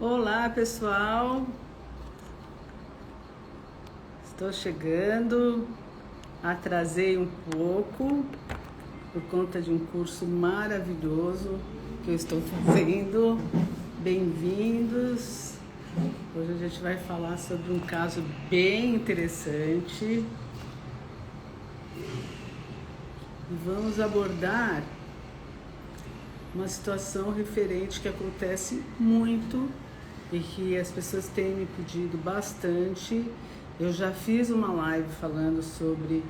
Olá, pessoal. Estou chegando. Atrasei um pouco por conta de um curso maravilhoso que eu estou fazendo. Bem-vindos. Hoje a gente vai falar sobre um caso bem interessante. E vamos abordar uma situação referente que acontece muito e que as pessoas têm me pedido bastante. Eu já fiz uma live falando sobre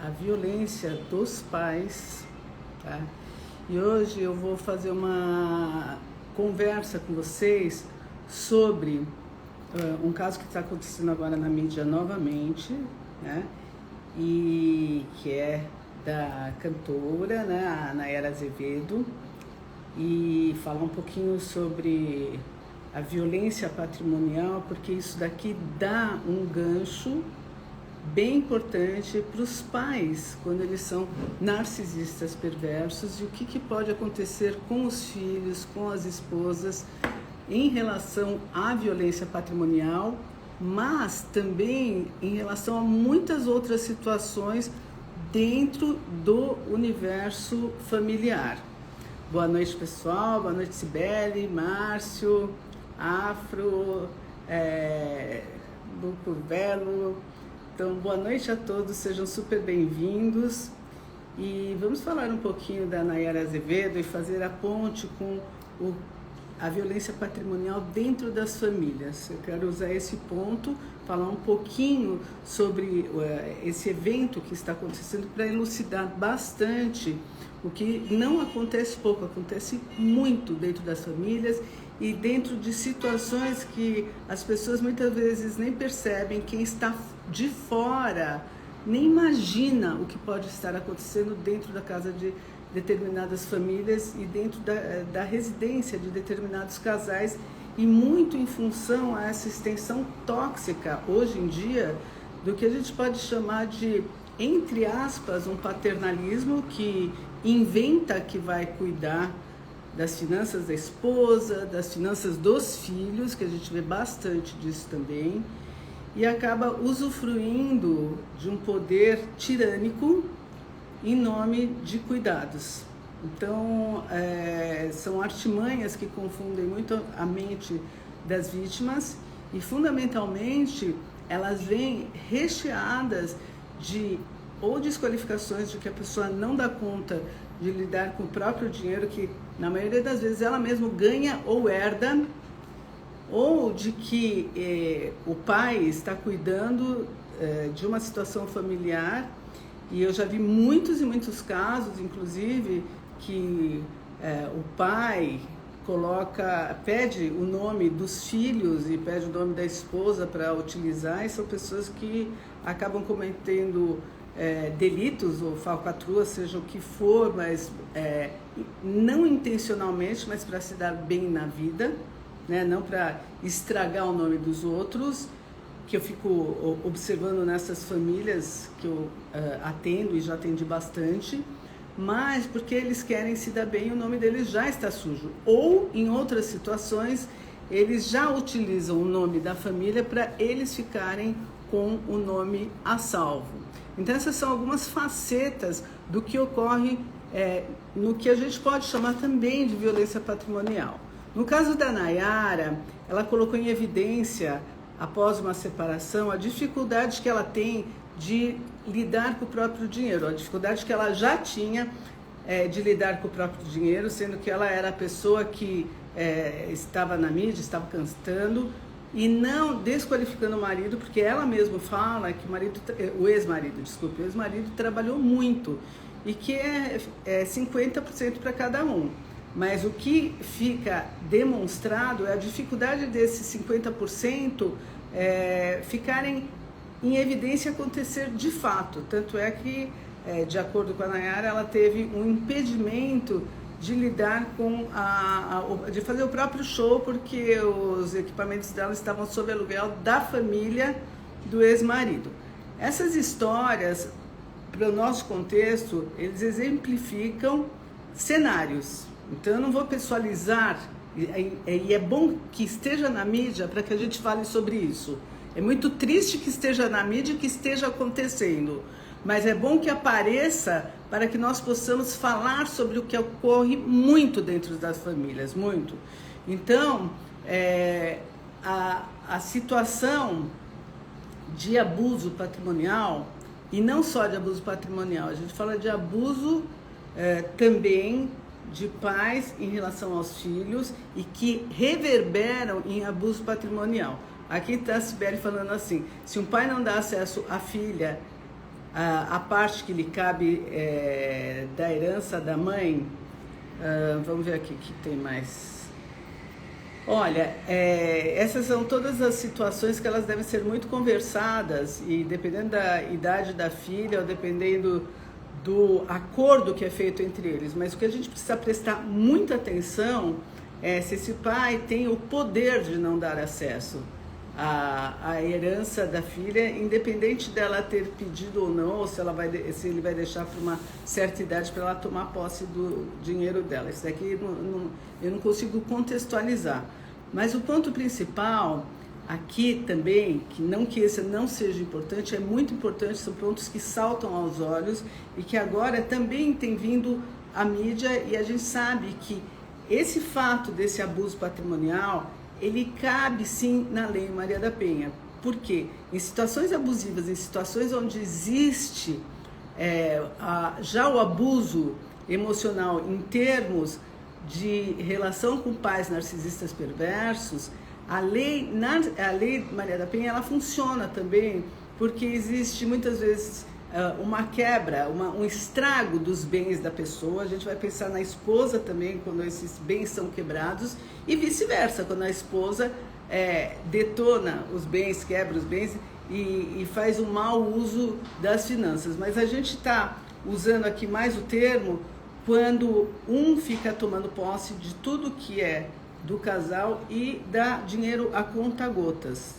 a violência dos pais, tá? E hoje eu vou fazer uma conversa com vocês sobre um caso que está acontecendo agora na mídia novamente, né? E que é da cantora, né, a Nayara Azevedo, e falar um pouquinho sobre a violência patrimonial, porque isso daqui dá um gancho bem importante para os pais quando eles são narcisistas perversos, e o que pode acontecer com os filhos, com as esposas em relação à violência patrimonial, mas também em relação a muitas outras situações dentro do universo familiar. Boa noite, pessoal. Boa noite, Cibele, Márcio, Afro, Luco Velo. Então, boa noite a todos, sejam super bem-vindos. E vamos falar um pouquinho da Nayara Azevedo e fazer a ponte com a violência patrimonial dentro das famílias. Eu quero usar esse ponto, falar um pouquinho sobre esse evento que está acontecendo para elucidar bastante o que não acontece pouco, acontece muito dentro das famílias e dentro de situações que as pessoas muitas vezes nem percebem, quem está de fora nem imagina o que pode estar acontecendo dentro da casa de determinadas famílias e dentro da residência de determinados casais, e muito em função a essa extensão tóxica, hoje em dia, do que a gente pode chamar de, entre aspas, um paternalismo que inventa que vai cuidar das finanças da esposa, das finanças dos filhos, que a gente vê bastante disso também, e acaba usufruindo de um poder tirânico em nome de cuidados. Então, são artimanhas que confundem muito a mente das vítimas e, fundamentalmente, elas vêm recheadas de ou desqualificações de que a pessoa não dá conta de lidar com o próprio dinheiro, que na maioria das vezes ela mesma ganha ou herda, ou de que o pai está cuidando de uma situação familiar. E eu já vi muitos e muitos casos, inclusive, que o pai pede o nome dos filhos e pede o nome da esposa para utilizar, e são pessoas que acabam cometendo delitos ou falcatrua, seja o que for, mas não intencionalmente, mas para se dar bem na vida, né? Não para estragar o nome dos outros, que eu fico observando nessas famílias que eu atendo e já atendi bastante, mas porque eles querem se dar bem, o nome deles já está sujo. Ou, em outras situações, eles já utilizam o nome da família para eles ficarem com o nome a salvo. Então, essas são algumas facetas do que ocorre no que a gente pode chamar também de violência patrimonial. No caso da Nayara, ela colocou em evidência, após uma separação, a dificuldade que ela tem de lidar com o próprio dinheiro, a dificuldade que ela já tinha de lidar com o próprio dinheiro, sendo que ela era a pessoa que estava na mídia, estava cantando, e não desqualificando o marido, porque ela mesma fala que o ex-marido trabalhou muito, e que é 50% para cada um. Mas o que fica demonstrado é a dificuldade desses 50% ficarem em evidência e acontecer de fato. Tanto é que, de acordo com a Nayara, ela teve um impedimento de lidar com de fazer o próprio show, porque os equipamentos dela estavam sob aluguel da família do ex-marido. Essas histórias, para o nosso contexto, eles exemplificam cenários. Então, eu não vou pessoalizar E é bom que esteja na mídia para que a gente fale sobre isso. É muito triste que esteja na mídia e que esteja acontecendo, mas é bom que apareça para que nós possamos falar sobre o que ocorre muito dentro das famílias, muito. Então, a situação de abuso patrimonial, e não só de abuso patrimonial, a gente fala de abuso também de pais em relação aos filhos e que reverberam em abuso patrimonial. Aqui está a Sibeli falando assim: se um pai não dá acesso à filha, a parte que lhe cabe da herança da mãe, vamos ver aqui o que tem mais. Olha, essas são todas as situações que elas devem ser muito conversadas, e dependendo da idade da filha, ou dependendo do acordo que é feito entre eles. Mas o que a gente precisa prestar muita atenção é se esse pai tem o poder de não dar acesso à herança da filha, independente dela ter pedido ou não, ou se ele vai deixar para uma certa idade para ela tomar posse do dinheiro dela. Isso daqui eu não consigo contextualizar. Mas o ponto principal aqui também, que esse não seja importante, é muito importante, são pontos que saltam aos olhos e que agora também tem vindo à mídia, e a gente sabe que esse fato desse abuso patrimonial, ele cabe sim na Lei Maria da Penha. Por quê? Em situações abusivas, em situações onde existe já o abuso emocional em termos de relação com pais narcisistas perversos, a lei Maria da Penha, ela funciona também porque existe muitas vezes uma quebra, um estrago dos bens da pessoa. A gente vai pensar na esposa também, quando esses bens são quebrados, e vice-versa, quando a esposa detona os bens, quebra os bens e faz um mau uso das finanças. Mas a gente está usando aqui mais o termo quando um fica tomando posse de tudo que é do casal e dá dinheiro a conta-gotas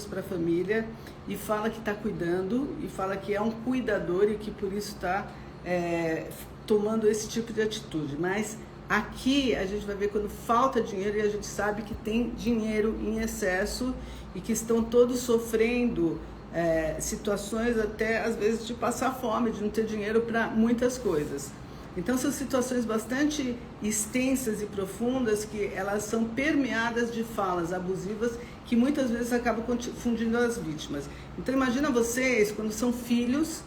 para a família, e fala que está cuidando, e fala que é um cuidador e que por isso está tomando esse tipo de atitude. Mas aqui a gente vai ver quando falta dinheiro, e a gente sabe que tem dinheiro em excesso e que estão todos sofrendo situações até às vezes de passar fome, de não ter dinheiro para muitas coisas. Então são situações bastante extensas e profundas, que elas são permeadas de falas abusivas que muitas vezes acabam confundindo as vítimas. Então imagina vocês quando são filhos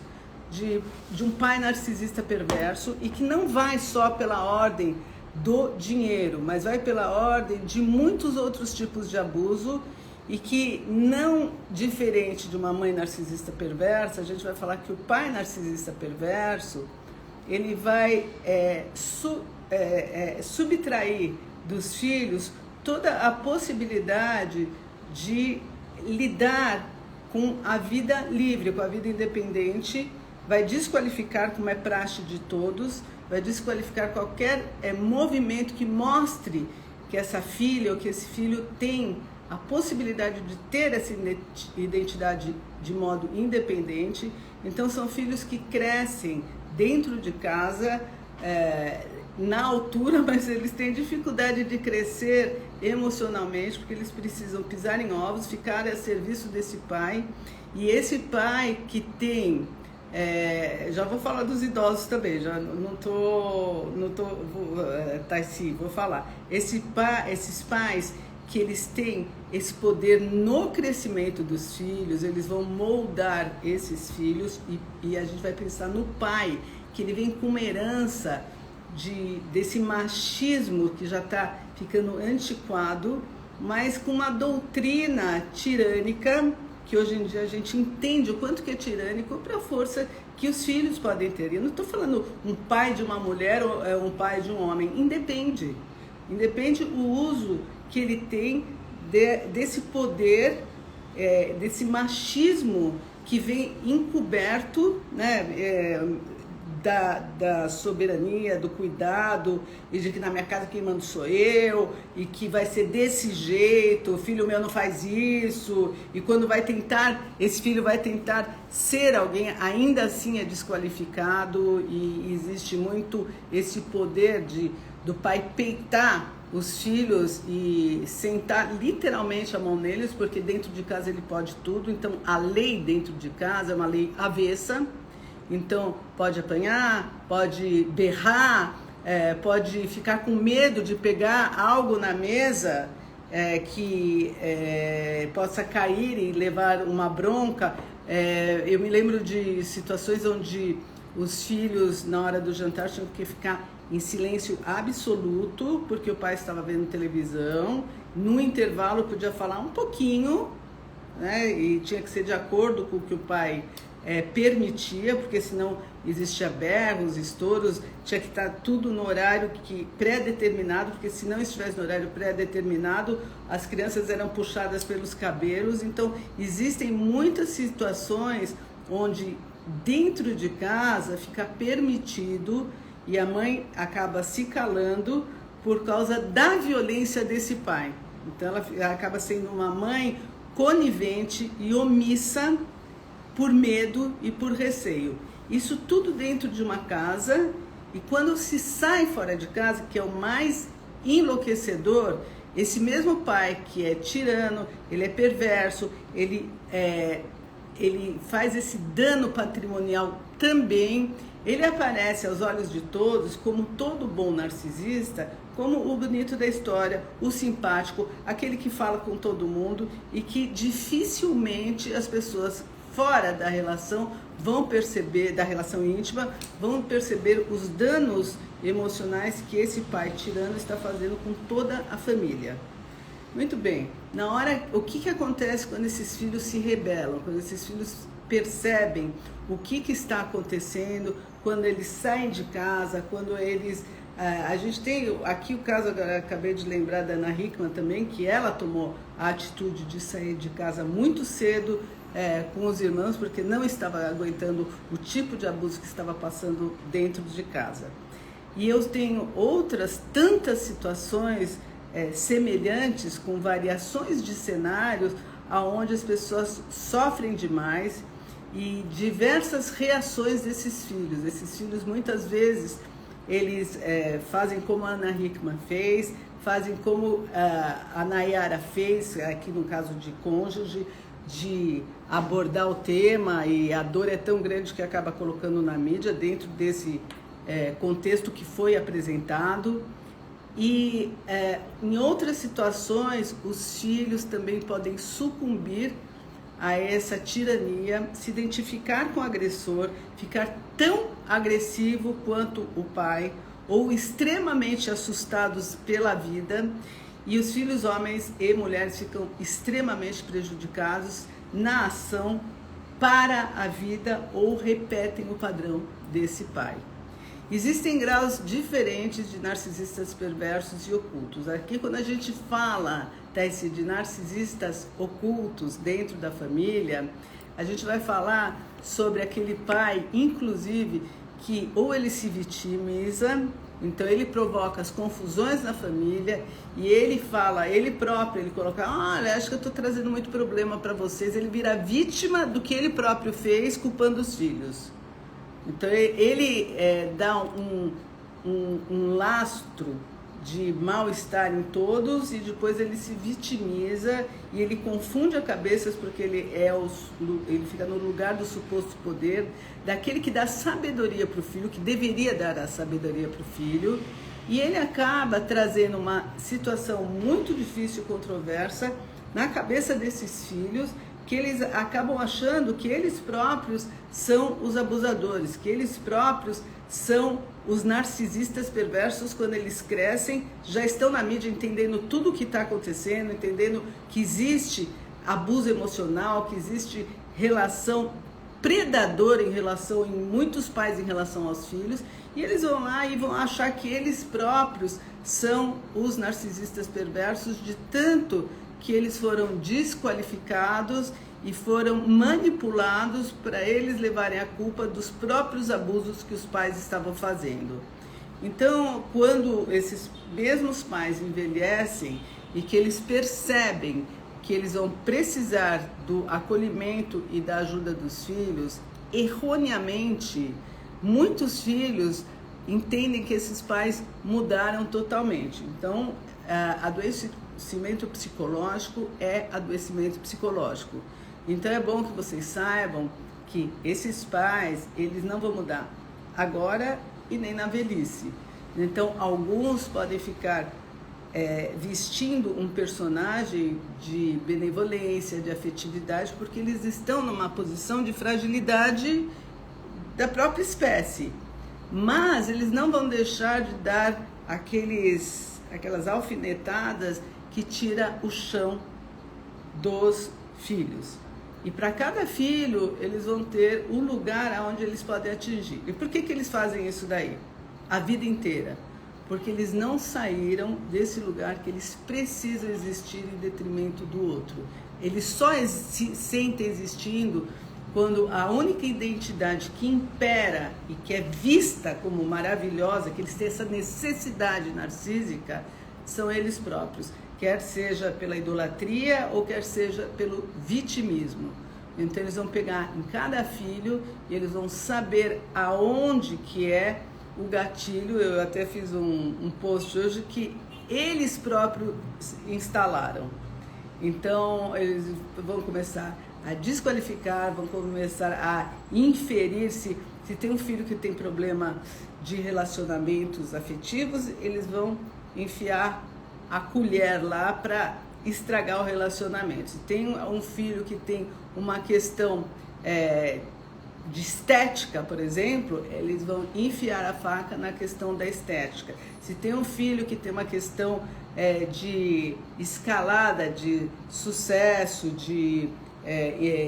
de um pai narcisista perverso, e que não vai só pela ordem do dinheiro, mas vai pela ordem de muitos outros tipos de abuso, e que, não diferente de uma mãe narcisista perversa, a gente vai falar que o pai narcisista perverso, ele vai subtrair dos filhos toda a possibilidade de lidar com a vida livre, com a vida independente, vai desqualificar, como é praxe de todos, vai desqualificar qualquer movimento que mostre que essa filha ou que esse filho tem a possibilidade de ter essa identidade de modo independente. Então são filhos que crescem dentro de casa, na altura, mas eles têm dificuldade de crescer emocionalmente, porque eles precisam pisar em ovos, ficar a serviço desse pai. E esse pai que tem, já vou falar dos idosos também, já vou falar. Esses pais que eles têm esse poder no crescimento dos filhos, eles vão moldar esses filhos, e a gente vai pensar no pai, que ele vem com uma herança desse machismo que já está ficando antiquado, mas com uma doutrina tirânica, que hoje em dia a gente entende o quanto que é tirânico, para a força que os filhos podem ter. Eu não estou falando um pai de uma mulher ou um pai de um homem, independe o uso que ele tem desse poder, desse machismo que vem encoberto, né, da soberania, do cuidado, e de que na minha casa quem manda sou eu, e que vai ser desse jeito, o filho meu não faz isso, e quando esse filho vai tentar ser alguém, ainda assim é desqualificado, e existe muito esse poder do pai peitar os filhos e sentar literalmente a mão neles, porque dentro de casa ele pode tudo. Então a lei dentro de casa é uma lei avessa, então pode apanhar, pode berrar, pode ficar com medo de pegar algo na mesa que possa cair e levar uma bronca. Eu me lembro de situações onde os filhos, na hora do jantar, tinham que ficar em silêncio absoluto, porque o pai estava vendo televisão. No intervalo podia falar um pouquinho, né? E tinha que ser de acordo com o que o pai permitia, porque senão existia berros, estouros. Tinha que estar tudo no horário pré-determinado, porque se não estivesse no horário pré-determinado, as crianças eram puxadas pelos cabelos. Então existem muitas situações onde dentro de casa fica permitido e a mãe acaba se calando por causa da violência desse pai. Então ela acaba sendo uma mãe conivente e omissa por medo e por receio. Isso tudo dentro de uma casa, e quando se sai fora de casa, que é o mais enlouquecedor, esse mesmo pai que é tirano, ele é perverso, ele faz esse dano patrimonial também. Ele aparece aos olhos de todos como todo bom narcisista, como o bonito da história, o simpático, aquele que fala com todo mundo e que dificilmente as pessoas fora da relação vão perceber, da relação íntima, vão perceber os danos emocionais que esse pai tirano está fazendo com toda a família. Muito bem, o que acontece quando esses filhos se rebelam, quando esses filhos percebem o que está acontecendo, quando eles saem de casa, quando eles... a gente tem aqui o caso, agora acabei de lembrar da Ana Hickman também, que ela tomou a atitude de sair de casa muito cedo com os irmãos, porque não estava aguentando o tipo de abuso que estava passando dentro de casa. E eu tenho outras tantas situações semelhantes, com variações de cenários, onde as pessoas sofrem demais e diversas reações desses filhos. Esses filhos, muitas vezes, eles fazem como a Ana Hickman fez, fazem como a Nayara fez, aqui no caso de cônjuge, de abordar o tema, e a dor é tão grande que acaba colocando na mídia dentro desse contexto que foi apresentado. E em outras situações, os filhos também podem sucumbir a essa tirania, se identificar com o agressor, ficar tão agressivo quanto o pai, ou extremamente assustados pela vida, e os filhos homens e mulheres ficam extremamente prejudicados na ação para a vida, ou repetem o padrão desse pai. Existem graus diferentes de narcisistas perversos e ocultos. Aqui, quando a gente fala de narcisistas ocultos dentro da família, a gente vai falar sobre aquele pai, inclusive, que ou ele se vitimiza, então ele provoca as confusões na família, e ele fala, ele próprio, ele coloca, olha, acho que eu estou trazendo muito problema para vocês, ele vira vítima do que ele próprio fez, culpando os filhos. Então ele dá um lastro de mal-estar em todos, e depois ele se vitimiza e ele confunde as cabeças, porque ele fica no lugar do suposto poder, daquele que dá sabedoria para o filho, que deveria dar a sabedoria para o filho, e ele acaba trazendo uma situação muito difícil e controversa na cabeça desses filhos, que eles acabam achando que eles próprios são os abusadores, que eles próprios são os narcisistas perversos. Quando eles crescem, já estão na mídia entendendo tudo o que está acontecendo, entendendo que existe abuso emocional, que existe relação predadora em muitos pais em relação aos filhos, e eles vão lá e vão achar que eles próprios são os narcisistas perversos, de tanto que eles foram desqualificados e foram manipulados para eles levarem a culpa dos próprios abusos que os pais estavam fazendo. Então, quando esses mesmos pais envelhecem e que eles percebem que eles vão precisar do acolhimento e da ajuda dos filhos, erroneamente, muitos filhos entendem que esses pais mudaram totalmente. Então, adoecimento psicológico é adoecimento psicológico. Então é bom que vocês saibam que esses pais, eles não vão mudar agora e nem na velhice. Então alguns podem ficar vestindo um personagem de benevolência, de afetividade, porque eles estão numa posição de fragilidade da própria espécie. Mas eles não vão deixar de dar aquelas alfinetadas que tira o chão dos filhos. E para cada filho, eles vão ter um lugar onde eles podem atingir. E por que eles fazem isso daí? A vida inteira. Porque eles não saíram desse lugar que eles precisam existir em detrimento do outro. Eles só se sentem existindo quando a única identidade que impera e que é vista como maravilhosa, que eles têm essa necessidade narcísica, são eles próprios. Quer seja pela idolatria ou quer seja pelo vitimismo. Então eles vão pegar em cada filho e eles vão saber aonde que é o gatilho. Eu até fiz um post hoje que eles próprios instalaram. Então eles vão começar a desqualificar, vão começar a inferir se tem um filho que tem problema de relacionamentos afetivos, eles vão enfiar a colher lá para estragar o relacionamento. Se tem um filho que tem uma questão de estética, por exemplo, eles vão enfiar a faca na questão da estética. Se tem um filho que tem uma questão de escalada, de sucesso, de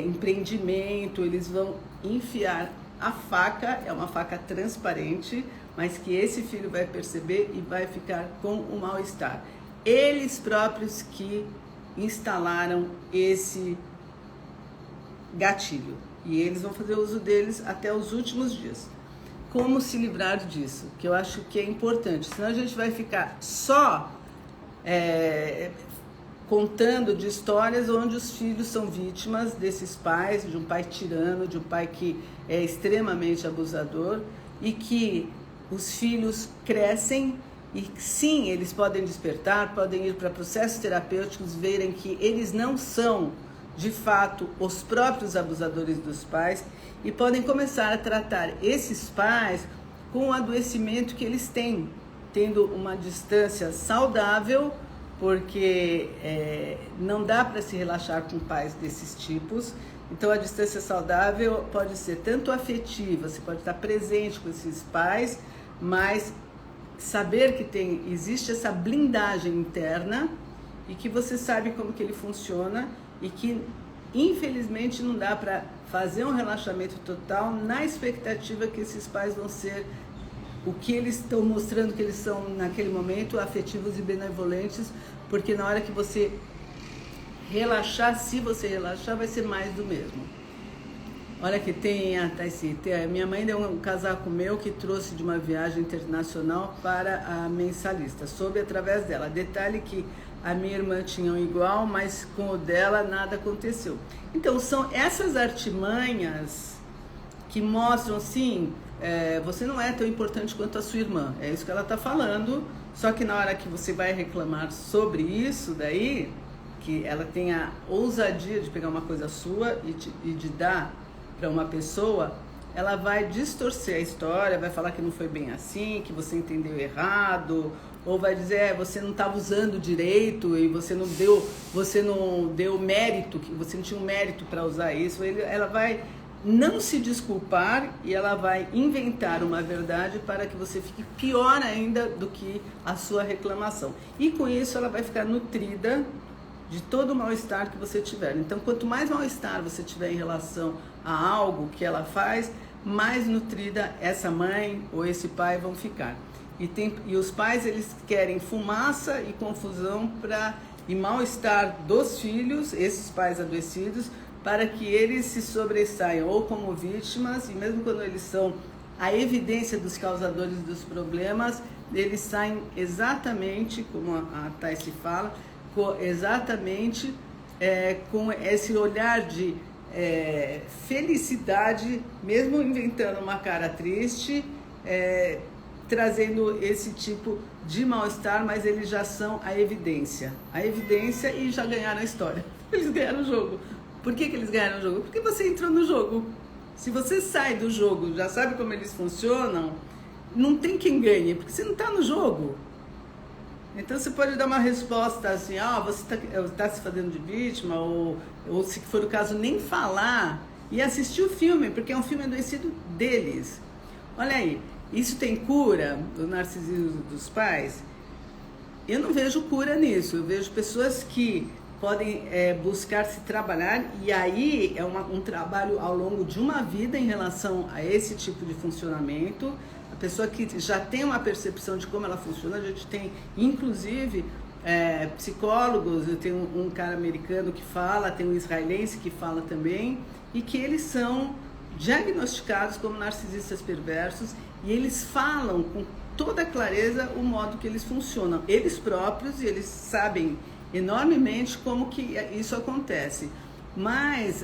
empreendimento, eles vão enfiar a faca, é uma faca transparente, mas que esse filho vai perceber e vai ficar com o mal-estar. Eles próprios que instalaram esse gatilho. E eles vão fazer uso deles até os últimos dias. Como se livrar disso? Que eu acho que é importante. Senão a gente vai ficar só contando de histórias onde os filhos são vítimas desses pais, de um pai tirano, de um pai que é extremamente abusador, e que os filhos crescem e sim, eles podem despertar, podem ir para processos terapêuticos, verem que eles não são de fato os próprios abusadores dos pais e podem começar a tratar esses pais com o adoecimento que eles têm, tendo uma distância saudável, porque não dá para se relaxar com pais desses tipos. Então a distância saudável pode ser tanto afetiva, você pode estar presente com esses pais, mas saber que existe essa blindagem interna e que você sabe como que ele funciona e que infelizmente não dá para fazer um relaxamento total na expectativa que esses pais vão ser o que eles estão mostrando que eles são naquele momento, afetivos e benevolentes, porque na hora que você relaxar, se você relaxar, vai ser mais do mesmo. Olha que tem a minha mãe deu um casaco meu que trouxe de uma viagem internacional para a mensalista, soube através dela. Detalhe que a minha irmã tinha um igual, mas com o dela nada aconteceu. Então são essas artimanhas que mostram assim, você não é tão importante quanto a sua irmã, é isso que ela está falando, só que na hora que você vai reclamar sobre isso daí, que ela tem a ousadia de pegar uma coisa sua e de dar para uma pessoa, ela vai distorcer a história, vai falar que não foi bem assim, que você entendeu errado, ou vai dizer, você não estava usando direito e você não deu mérito, que você não tinha um mérito para usar isso. Ela vai não se desculpar e ela vai inventar uma verdade para que você fique pior ainda do que a sua reclamação. E com isso ela vai ficar nutrida de todo o mal-estar que você tiver. Então, quanto mais mal-estar você tiver em relação a algo que ela faz, mais nutrida essa mãe ou esse pai vão ficar. E os pais, eles querem fumaça e confusão e mal-estar dos filhos, esses pais adoecidos, para que eles se sobressaiam ou como vítimas, e mesmo quando eles são a evidência dos causadores dos problemas, eles saem exatamente, como a Thais fala, exatamente com esse olhar de felicidade, mesmo inventando uma cara triste, trazendo esse tipo de mal-estar, mas eles já são a evidência e já ganharam a história. Eles ganharam o jogo. Por que eles ganharam o jogo? Porque você entrou no jogo. Se você sai do jogo, já sabe como eles funcionam, não tem quem ganhe, porque você não está no jogo. Então você pode dar uma resposta assim, você está se fazendo de vítima, ou se for o caso, nem falar e assistir o filme, porque é um filme adoecido deles. Olha aí, isso tem cura, do narcisismo dos pais? Eu não vejo cura nisso, eu vejo pessoas que podem buscar se trabalhar, e aí é um trabalho ao longo de uma vida em relação a esse tipo de funcionamento. A pessoa que já tem uma percepção de como ela funciona, a gente tem inclusive psicólogos, eu tenho um cara americano que fala, tem um israelense que fala também, e que eles são diagnosticados como narcisistas perversos, e eles falam com toda clareza o modo que eles funcionam, eles próprios, e eles sabem enormemente como que isso acontece. Mas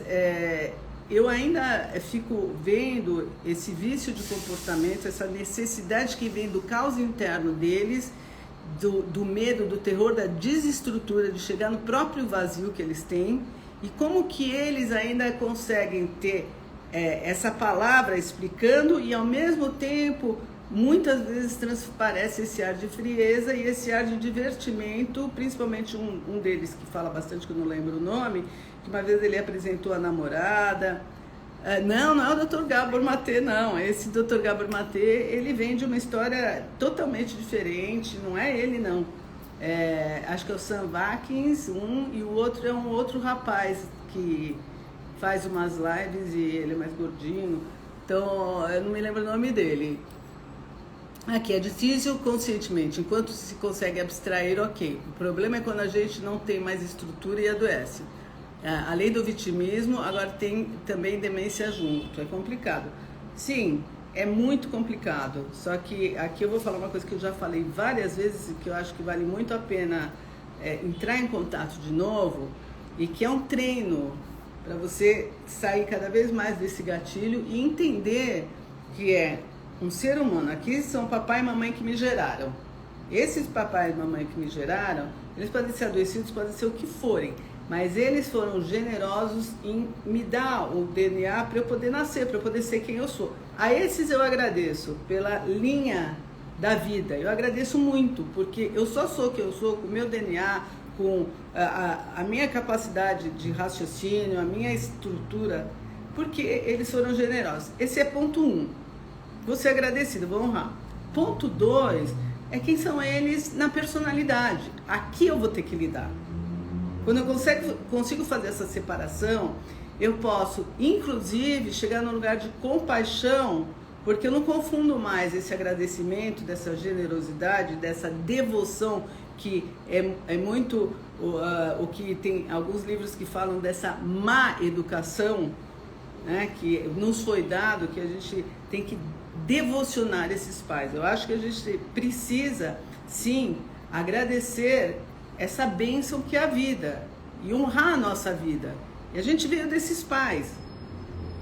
eu ainda fico vendo esse vício de comportamento, essa necessidade que vem do caos interno deles, do medo, do terror, da desestrutura, de chegar no próprio vazio que eles têm, e como que eles ainda conseguem ter essa palavra explicando e ao mesmo tempo muitas vezes transparece esse ar de frieza e esse ar de divertimento, principalmente um deles que fala bastante, que eu não lembro o nome, que uma vez ele apresentou a namorada. Não é o Dr. Gabor Maté, não. Esse Dr. Gabor Maté, ele vem de uma história totalmente diferente, não é ele, não. Acho que é o Sam Watkins, e o outro é um outro rapaz que faz umas lives e ele é mais gordinho, então eu não me lembro o nome dele. Aqui é difícil conscientemente, enquanto se consegue abstrair, ok. O problema é quando a gente não tem mais estrutura e adoece. Além do vitimismo, agora tem também demência junto, é complicado. Sim, é muito complicado, só que aqui eu vou falar uma coisa que eu já falei várias vezes e que eu acho que vale muito a pena entrar em contato de novo, e que é um treino para você sair cada vez mais desse gatilho e entender que um ser humano. Aqui são papai e mamãe que me geraram. Esses papai e mamãe que me geraram, eles podem ser adoecidos, podem ser o que forem, mas eles foram generosos em me dar o DNA para eu poder nascer, para eu poder ser quem eu sou. A esses eu agradeço pela linha da vida. Eu agradeço muito, porque eu só sou quem eu sou com o meu DNA, com a minha capacidade de raciocínio, a minha estrutura, porque eles foram generosos. Esse é ponto 1. Vou ser agradecido, vou honrar. Ponto 2 é quem são eles na personalidade. Aqui eu vou ter que lidar. Quando eu consigo fazer essa separação, eu posso, inclusive, chegar num lugar de compaixão, porque eu não confundo mais esse agradecimento, dessa generosidade, dessa devoção, que é muito o que tem alguns livros que falam dessa má educação, né, que nos foi dado, que a gente tem que devocionar esses pais. Eu acho que a gente precisa, sim, agradecer essa bênção que é a vida e honrar a nossa vida. E a gente veio desses pais.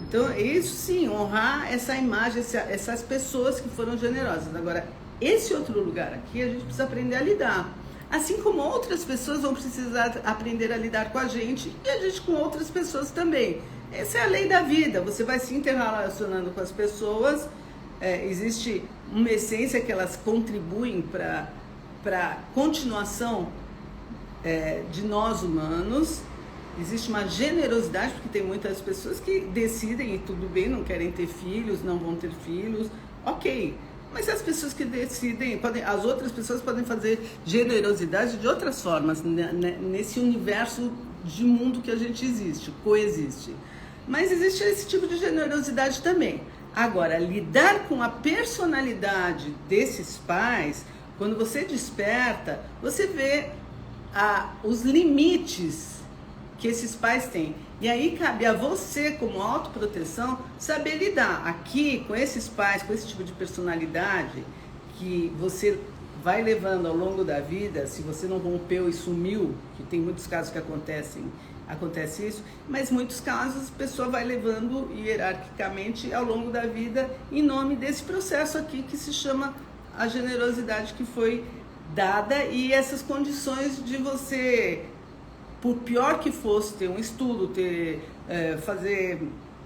Então, isso sim, honrar essa imagem, essas pessoas que foram generosas. Agora, esse outro lugar aqui, a gente precisa aprender a lidar. Assim como outras pessoas vão precisar aprender a lidar com a gente e a gente com outras pessoas também. Essa é a lei da vida. Você vai se interrelacionando com as pessoas. Existe uma essência que elas contribuem para a continuação de nós humanos. Existe uma generosidade, porque tem muitas pessoas que decidem, e tudo bem, não querem ter filhos, não vão ter filhos, ok. Mas as pessoas que decidem, as outras pessoas podem fazer generosidade de outras formas, nesse universo de mundo que a gente coexiste. Mas existe esse tipo de generosidade também. Agora, lidar com a personalidade desses pais, quando você desperta, você vê os limites que esses pais têm. E aí cabe a você, como autoproteção, saber lidar aqui com esses pais, com esse tipo de personalidade que você vai levando ao longo da vida, se você não rompeu e sumiu, que tem muitos casos que acontece isso, mas muitos casos a pessoa vai levando hierarquicamente ao longo da vida em nome desse processo aqui que se chama a generosidade que foi dada e essas condições de você, por pior que fosse, ter um estudo, fazer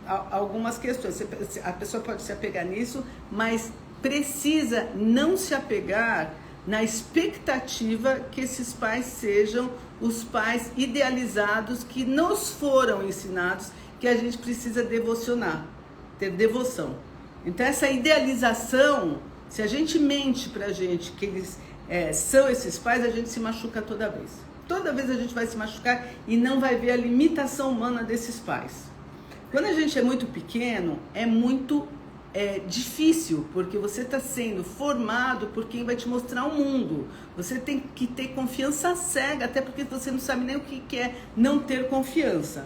algumas questões. A pessoa pode se apegar nisso, mas precisa não se apegar na expectativa que esses pais sejam os pais idealizados que nos foram ensinados, que a gente precisa devocionar, ter devoção. Então essa idealização, se a gente mente pra gente que eles são esses pais, a gente se machuca toda vez. Toda vez a gente vai se machucar e não vai ver a limitação humana desses pais. Quando a gente é muito pequeno, é muito difícil, porque você está sendo formado por quem vai te mostrar o mundo. Você tem que ter confiança cega, até porque você não sabe nem o que é não ter confiança.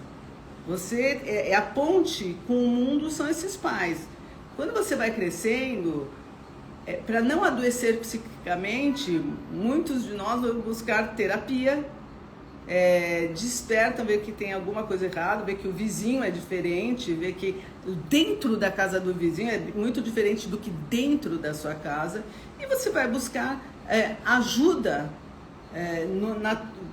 Você a ponte com o mundo são esses pais. Quando você vai crescendo, para não adoecer psiquicamente, muitos de nós vão buscar terapia, despertam, ver que tem alguma coisa errada, ver que o vizinho é diferente, ver que dentro da casa do vizinho é muito diferente do que dentro da sua casa, e você vai buscar ajuda.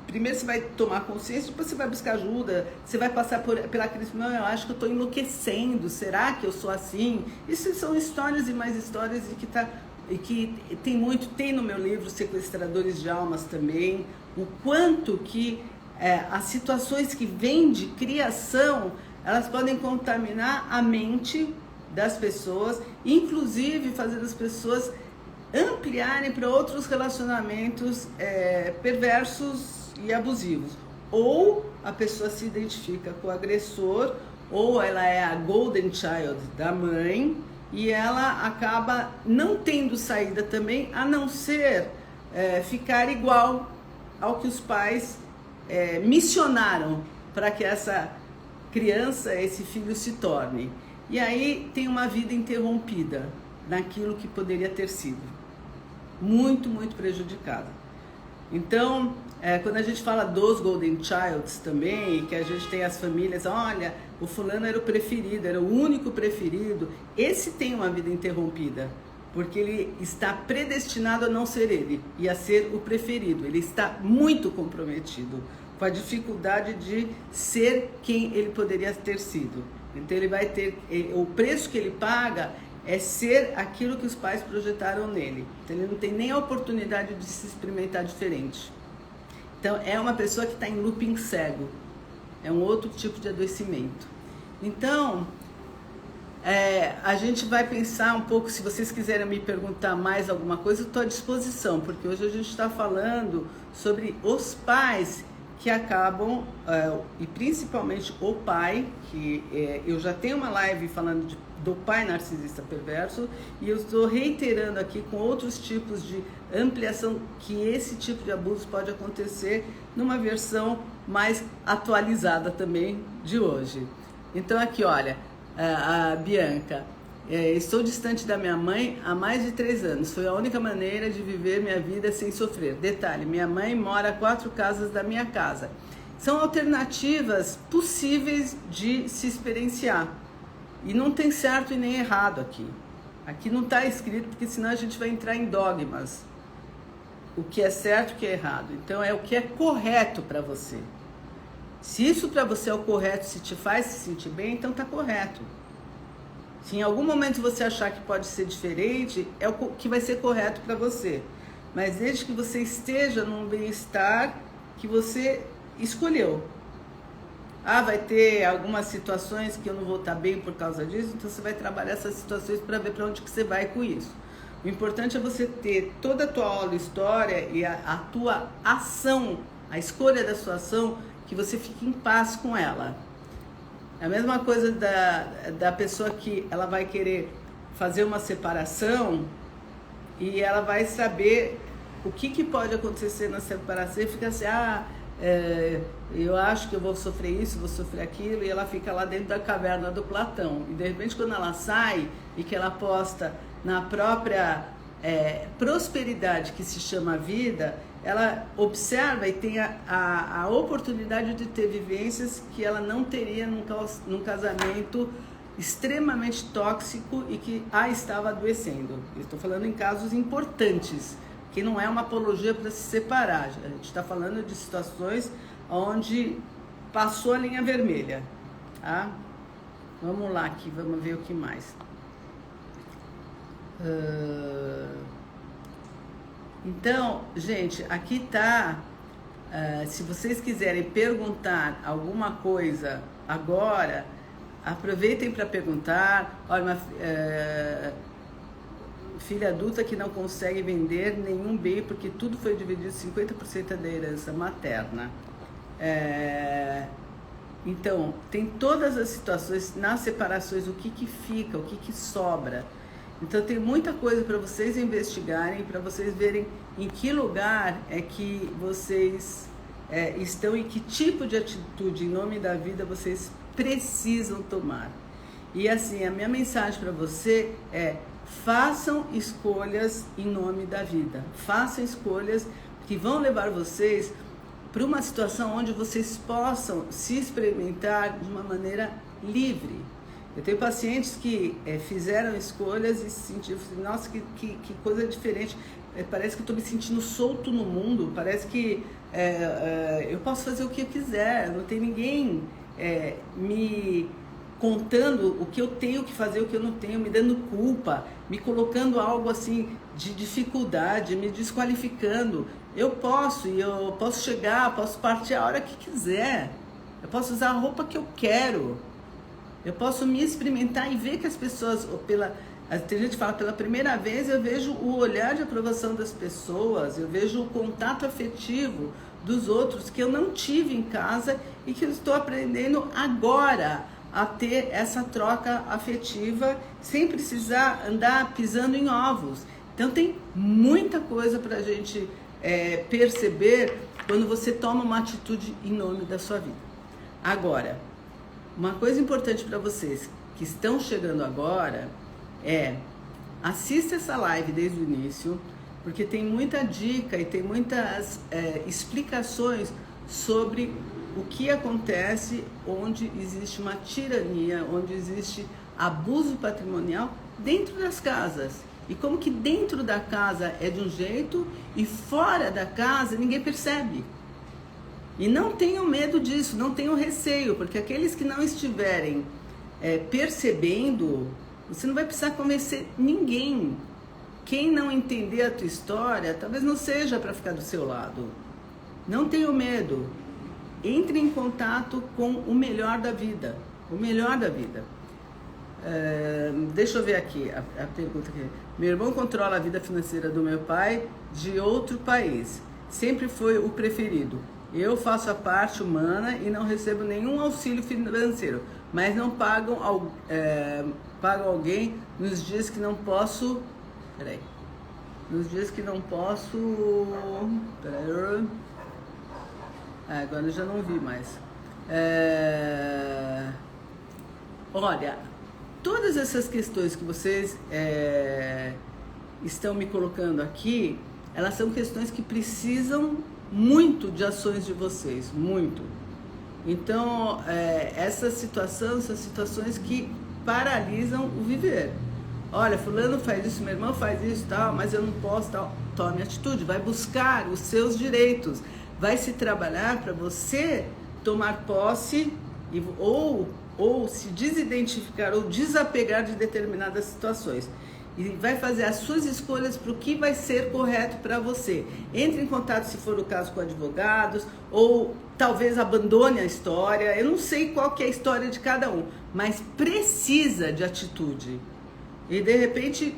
Primeiro você vai tomar consciência, depois você vai buscar ajuda, você vai passar pela crise, não, eu acho que eu estou enlouquecendo, será que eu sou assim? Isso são histórias e mais histórias e que tem no meu livro Sequestradores de Almas também, o quanto que as situações que vêm de criação, elas podem contaminar a mente das pessoas, inclusive fazer as pessoas ampliarem para outros relacionamentos perversos e abusivos. Ou a pessoa se identifica com o agressor, ou ela é a golden child da mãe, e ela acaba não tendo saída também, a não ser ficar igual ao que os pais missionaram para que essa criança, esse filho se torne. E aí tem uma vida interrompida naquilo que poderia ter sido. Muito, muito prejudicada. Então, quando a gente fala dos Golden Childs também, que a gente tem as famílias, olha, o fulano era o preferido, era o único preferido, esse tem uma vida interrompida, porque ele está predestinado a não ser ele e a ser o preferido. Ele está muito comprometido com a dificuldade de ser quem ele poderia ter sido. Então ele vai ter, o preço que ele paga é ser aquilo que os pais projetaram nele. Então ele não tem nem a oportunidade de se experimentar diferente. Então é uma pessoa que está em looping cego. É um outro tipo de adoecimento. Então, a gente vai pensar um pouco, se vocês quiserem me perguntar mais alguma coisa, eu estou à disposição, porque hoje a gente está falando sobre os pais que acabam, e principalmente o pai, que eu já tenho uma live falando do pai narcisista perverso, e eu estou reiterando aqui com outros tipos de ampliação que esse tipo de abuso pode acontecer numa versão mais atualizada também de hoje. Então aqui, olha, a Bianca, estou distante da minha mãe há mais de 3 anos, foi a única maneira de viver minha vida sem sofrer. Detalhe, minha mãe mora a 4 casas da minha casa. São alternativas possíveis de se experienciar. E não tem certo e nem errado aqui. Aqui não está escrito, porque senão a gente vai entrar em dogmas. O que é certo e o que é errado. Então é o que é correto para você. Se isso para você é o correto, se te faz se sentir bem, então está correto. Se em algum momento você achar que pode ser diferente, é o que vai ser correto para você. Mas desde que você esteja num bem-estar que você escolheu. Vai ter algumas situações que eu não vou estar bem por causa disso, então você vai trabalhar essas situações para ver para onde que você vai com isso. O importante é você ter toda a tua aula, história e a tua ação, a escolha da sua ação, que você fique em paz com ela. É a mesma coisa da pessoa que ela vai querer fazer uma separação e ela vai saber o que pode acontecer na separação e fica assim, eu acho que eu vou sofrer isso, vou sofrer aquilo, e ela fica lá dentro da caverna do Platão. E de repente quando ela sai e que ela aposta na própria prosperidade que se chama vida, ela observa e tem a oportunidade de ter vivências que ela não teria num casamento extremamente tóxico e que a estava adoecendo. Eu estou falando em casos importantes, que não é uma apologia para se separar. A gente está falando de situações onde passou a linha vermelha, tá? Vamos lá aqui, vamos ver o que mais. Então, gente, aqui tá. Se vocês quiserem perguntar alguma coisa agora, aproveitem para perguntar. Olha, uma filha adulta que não consegue vender nenhum bem porque tudo foi dividido 50% da herança materna. Então, tem todas as situações, nas separações, o que fica, o que sobra. Então, tem muita coisa para vocês investigarem, para vocês verem em que lugar é que vocês estão e que tipo de atitude em nome da vida vocês precisam tomar. E assim, a minha mensagem para você é: façam escolhas em nome da vida. Façam escolhas que vão levar vocês para uma situação onde vocês possam se experimentar de uma maneira livre. Eu tenho pacientes que fizeram escolhas e se sentiram, nossa, que coisa diferente. Parece que eu estou me sentindo solto no mundo, parece que eu posso fazer o que eu quiser, não tem ninguém me contando o que eu tenho que fazer, o que eu não tenho, me dando culpa, me colocando algo assim de dificuldade, me desqualificando. Eu posso chegar, posso partir a hora que quiser, eu posso usar a roupa que eu quero, eu posso me experimentar e ver que as pessoas, tem gente que fala, pela primeira vez eu vejo o olhar de aprovação das pessoas, eu vejo o contato afetivo dos outros que eu não tive em casa e que eu estou aprendendo agora a ter essa troca afetiva sem precisar andar pisando em ovos. Então tem muita coisa para a gente perceber quando você toma uma atitude em nome da sua vida. Agora, uma coisa importante para vocês que estão chegando agora assista essa live desde o início, porque tem muita dica e tem muitas explicações sobre o que acontece onde existe uma tirania, onde existe abuso patrimonial dentro das casas. E como que dentro da casa é de um jeito e fora da casa ninguém percebe. E não tenham medo disso, não tenham receio, porque aqueles que não estiverem percebendo, você não vai precisar convencer ninguém. Quem não entender a tua história, talvez não seja para ficar do seu lado. Não tenham medo. Entre em contato com o melhor da vida. O melhor da vida. Deixa eu ver aqui a pergunta aqui. Meu irmão controla a vida financeira do meu pai de outro país. Sempre foi o preferido. Eu faço a parte humana e não recebo nenhum auxílio financeiro, mas não pagam alguém nos dias que não posso. Peraí. Nos dias que não posso. Peraí. Agora eu já não vi mais. Olha, todas essas questões que vocês estão me colocando aqui, elas são questões que precisam muito de ações de vocês, muito. Então, essas situações são situações que paralisam o viver. Olha, fulano faz isso, meu irmão faz isso, tal, mas eu não posso, tal. Tome atitude, vai buscar os seus direitos, vai se trabalhar para você tomar posse ou se desidentificar ou desapegar de determinadas situações. E vai fazer as suas escolhas para o que vai ser correto para você. Entre em contato, se for o caso, com advogados, ou talvez abandone a história. Eu não sei qual que é a história de cada um, mas precisa de atitude. E de repente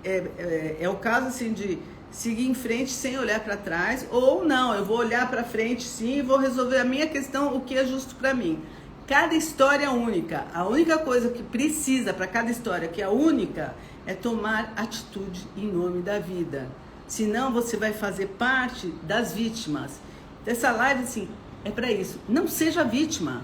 é o caso assim de seguir em frente sem olhar para trás, ou não, eu vou olhar para frente sim e vou resolver a minha questão, o que é justo para mim. Cada história é única. A única coisa que precisa para cada história, que é única, é tomar atitude em nome da vida. Senão você vai fazer parte das vítimas. Essa live, assim, é para isso. Não seja vítima.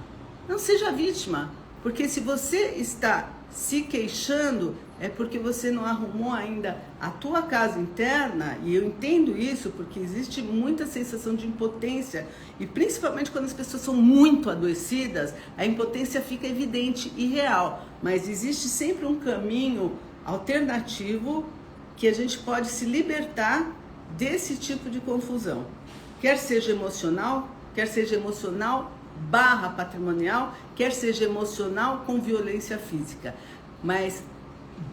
Não seja vítima. Porque se você está se queixando, é porque você não arrumou ainda a tua casa interna, e eu entendo isso porque existe muita sensação de impotência, e principalmente quando as pessoas são muito adoecidas, a impotência fica evidente e real, mas existe sempre um caminho alternativo que a gente pode se libertar desse tipo de confusão, quer seja emocional barra patrimonial, quer seja emocional com violência física, mas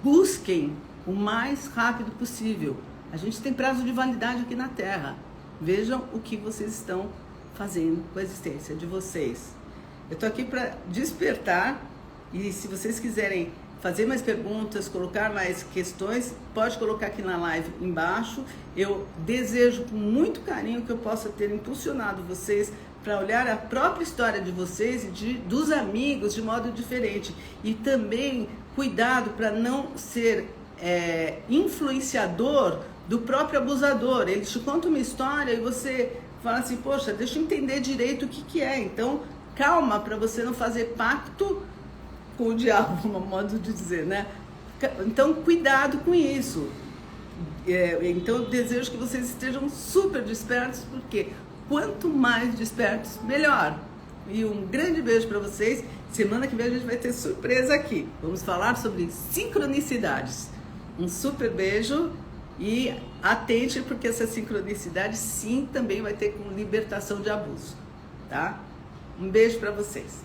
busquem o mais rápido possível. A gente tem prazo de validade aqui na Terra. Vejam o que vocês estão fazendo com a existência de vocês. Eu estou aqui para despertar, e se vocês quiserem fazer mais perguntas, colocar mais questões, pode colocar aqui na live embaixo. Eu desejo com muito carinho que eu possa ter impulsionado vocês para olhar a própria história de vocês e dos amigos de modo diferente. E também cuidado para não ser influenciador do próprio abusador. Ele te conta uma história e você fala assim, poxa, deixa eu entender direito o que é. Então, calma para você não fazer pacto com o diabo, um modo de dizer, né? Então, cuidado com isso. Então, eu desejo que vocês estejam super despertos, porque quanto mais despertos, melhor. E um grande beijo para vocês. Semana que vem a gente vai ter surpresa aqui. Vamos falar sobre sincronicidades. Um super beijo e atente, porque essa sincronicidade sim também vai ter com libertação de abuso, tá? Um beijo para vocês.